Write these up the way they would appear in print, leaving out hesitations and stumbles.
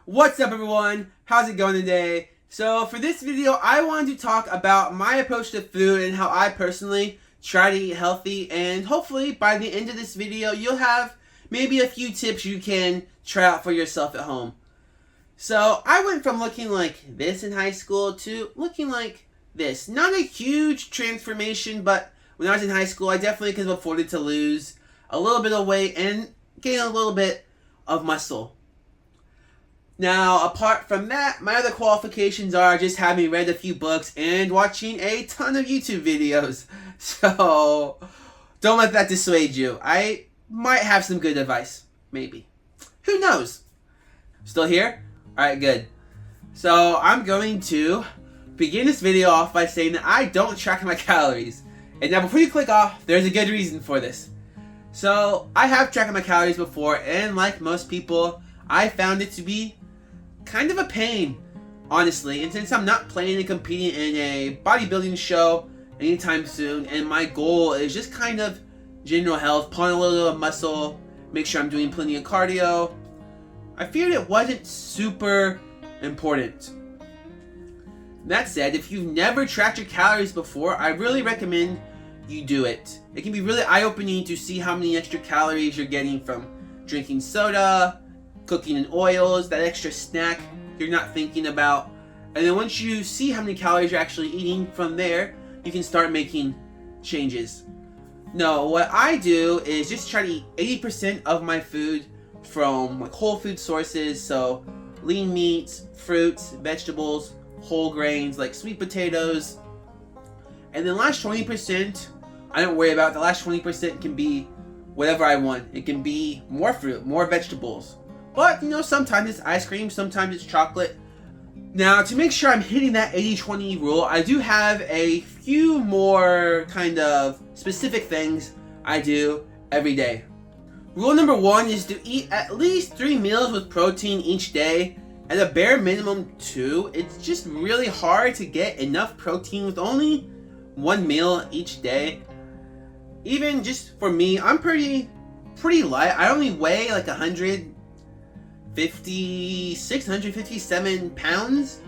What's up everyone? How's it going today? So for this video, I wanted to talk about my approach to food and how I personally try to eat healthy, and hopefully by the end of this video, you'll have maybe a few tips you can try out for yourself at home. So I went from looking like this in high school to looking like this. Not a huge transformation, but when I was in high school, I definitely could have afforded to lose a little bit of weight and gain a little bit of muscle. Now, apart from that, my other qualifications are just having read a few books and watching a ton of YouTube videos. So, don't let that dissuade you. I might have some good advice. Maybe. Who knows? Still here? Alright, good. So, I'm going to begin this video off by saying that I don't track my calories. And now, before you click off, there's a good reason for this. So, I have tracked my calories before, and like most people, I found it to be kind of a pain, honestly. And since I'm not planning and competing in a bodybuilding show anytime soon, and my goal is just kind of general health, put on a little bit of muscle, make sure I'm doing plenty of cardio, I figured it wasn't super important. That said, if you've never tracked your calories before, I really recommend you do it. It can be really eye-opening to see how many extra calories you're getting from drinking soda, cooking in oils, that extra snack you're not thinking about. And then once you see how many calories you're actually eating, from there, you can start making changes. No, what I do is just try to eat 80% of my food from like whole food sources, so lean meats, fruits, vegetables, whole grains like sweet potatoes. And then the last 20%, I don't worry about. The last 20% can be whatever I want. It can be more fruit, more vegetables. But, you know, sometimes it's ice cream, sometimes it's chocolate. Now, to make sure I'm hitting that 80-20 rule, I do have a few more kind of specific things I do every day. Rule number 1 is to eat at least 3 meals with protein each day. At a bare minimum 2. It's just really hard to get enough protein with only 1 meal each day. Even just for me, I'm pretty light. I only weigh like 157 pounds,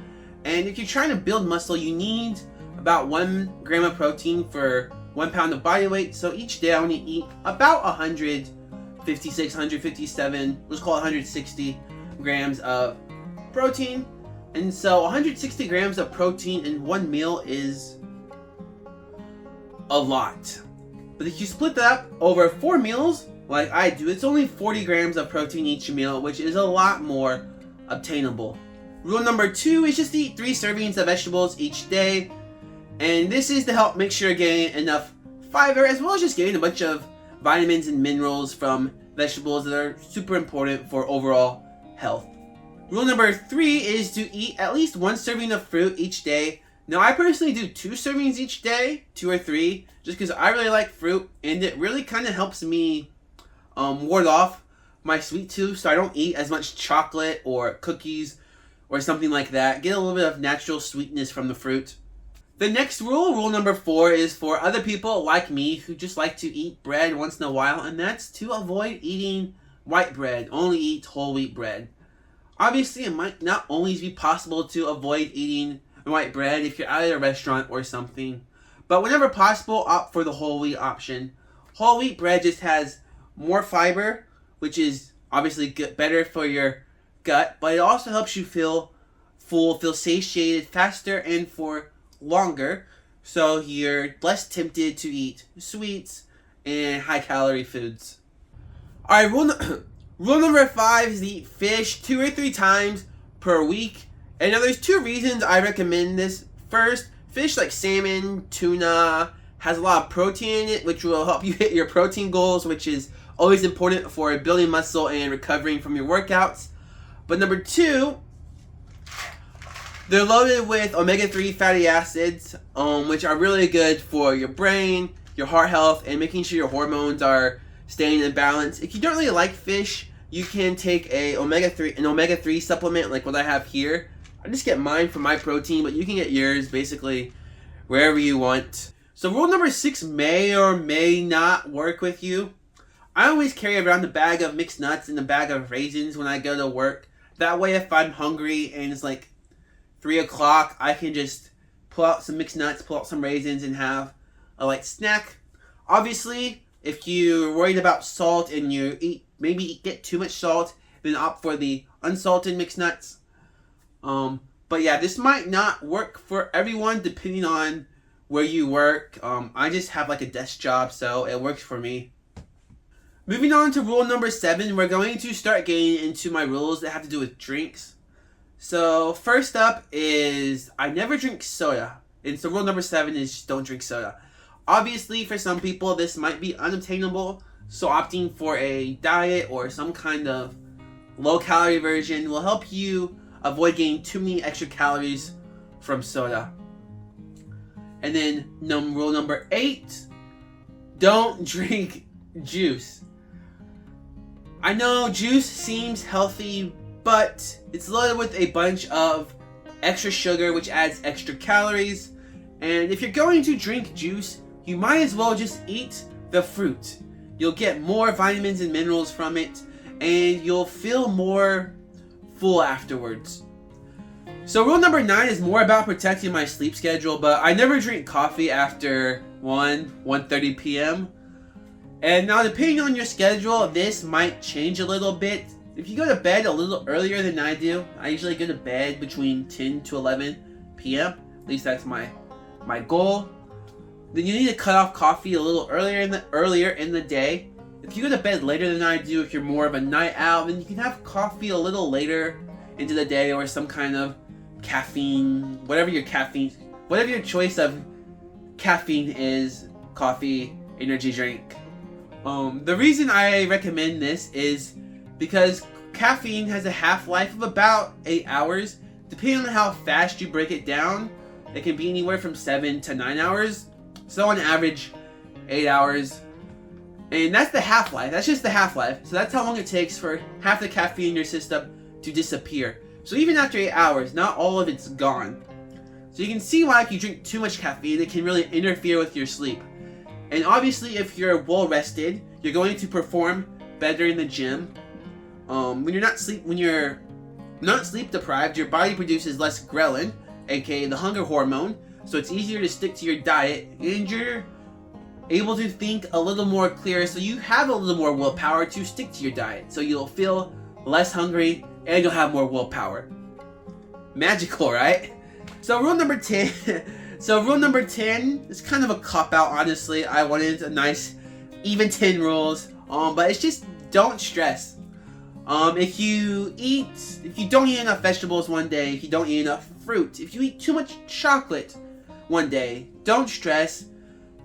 and if you're trying to build muscle, you need about 1 gram of protein for 1 pound of body weight. So each day I only eat about 156, 157, let's call it 160 grams of protein. And so 160 grams of protein in 1 meal is a lot. But if you split that up over 4 meals, like I do, it's only 40 grams of protein each meal, which is a lot more obtainable. Rule number 2 is just eat 3 servings of vegetables each day. And this is to help make sure you're getting enough fiber, as well as just getting a bunch of vitamins and minerals from vegetables that are super important for overall health. Rule number 3 is to eat at least 1 serving of fruit each day. Now, I personally do 2 servings each day, 2 or 3, just because I really like fruit, and it really kind of helps me ward off my sweet tooth, so I don't eat as much chocolate or cookies or something like that. Get a little bit of natural sweetness from the fruit. The next rule, rule number 4, is for other people like me who just like to eat bread once in a while, and that's to avoid eating white bread. Only eat whole wheat bread. Obviously, it might not always be possible to avoid eating white bread if you're at a restaurant or something, but whenever possible, opt for the whole wheat option. Whole wheat bread just has more fiber, which is obviously better for your gut, but it also helps you feel full, feel satiated faster and for longer, so you're less tempted to eat sweets and high calorie foods. Alright, rule number 5 is to eat fish 2 or 3 times per week. And now there's 2 reasons I recommend this. First, fish like salmon, tuna, has a lot of protein in it, which will help you hit your protein goals, which is always important for building muscle and recovering from your workouts. But number 2, they're loaded with omega-3 fatty acids, which are really good for your brain, your heart health, and making sure your hormones are staying in balance. If you don't really like fish, you can take an omega-3 supplement like what I have here. I just get mine for my protein, but you can get yours basically wherever you want. So rule number 6 may or may not work with you. I always carry around a bag of mixed nuts and a bag of raisins when I go to work. That way, if I'm hungry and it's like 3 o'clock, I can just pull out some mixed nuts, pull out some raisins, and have a light snack. Obviously, if you're worried about salt and you get too much salt, then opt for the unsalted mixed nuts. But yeah, this might not work for everyone depending on where you work. I just have like a desk job, so it works for me. Moving on to rule number 7, we're going to start getting into my rules that have to do with drinks. So first up is I never drink soda. And so rule number 7 is just don't drink soda. Obviously, for some people, this might be unobtainable, so opting for a diet or some kind of low-calorie version will help you avoid getting too many extra calories from soda. And then rule number 8, don't drink juice. I know juice seems healthy, but it's loaded with a bunch of extra sugar, which adds extra calories. And if you're going to drink juice, you might as well just eat the fruit. You'll get more vitamins and minerals from it, and you'll feel more full afterwards. So rule number 9 is more about protecting my sleep schedule, but I never drink coffee after 1:30 p.m. And now, depending on your schedule, this might change a little bit. If you go to bed a little earlier than I do, I usually go to bed between 10 to 11 p.m. At least that's my goal. Then you need to cut off coffee a little earlier in the day. If you go to bed later than I do, if you're more of a night owl, then you can have coffee a little later into the day, or some kind of caffeine, whatever your choice of caffeine is, coffee, energy drink. The reason I recommend this is because caffeine has a half-life of about 8 hours. Depending on how fast you break it down, it can be anywhere from 7 to 9 hours. So on average, 8 hours. And that's the half-life. That's just the half-life. So that's how long it takes for half the caffeine in your system to disappear. So even after 8 hours, not all of it's gone. So you can see why if you drink too much caffeine, it can really interfere with your sleep. And obviously, if you're well rested, you're going to perform better in the gym. When you're not sleep deprived, your body produces less ghrelin, aka the hunger hormone. So it's easier to stick to your diet, and you're able to think a little more clear. So you have a little more willpower to stick to your diet. So you'll feel less hungry, and you'll have more willpower. Magical, right? So rule number 10. So rule number 10 is kind of a cop-out, honestly. I wanted a nice, even 10 rules. But it's just don't stress. If you don't eat enough vegetables one day, if you don't eat enough fruit, if you eat too much chocolate one day, don't stress.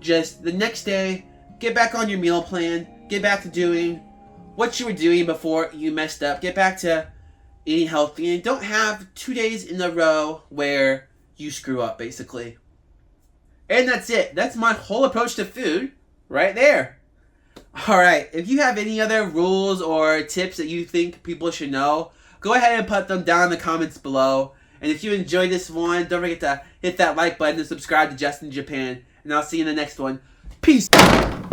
Just the next day, get back on your meal plan. Get back to doing what you were doing before you messed up. Get back to eating healthy, and don't have 2 days in a row where you screw up, basically. And that's it. That's my whole approach to food right there. Alright, if you have any other rules or tips that you think people should know, go ahead and put them down in the comments below. And if you enjoyed this one, don't forget to hit that like button and subscribe to Justin Japan. And I'll see you in the next one. Peace!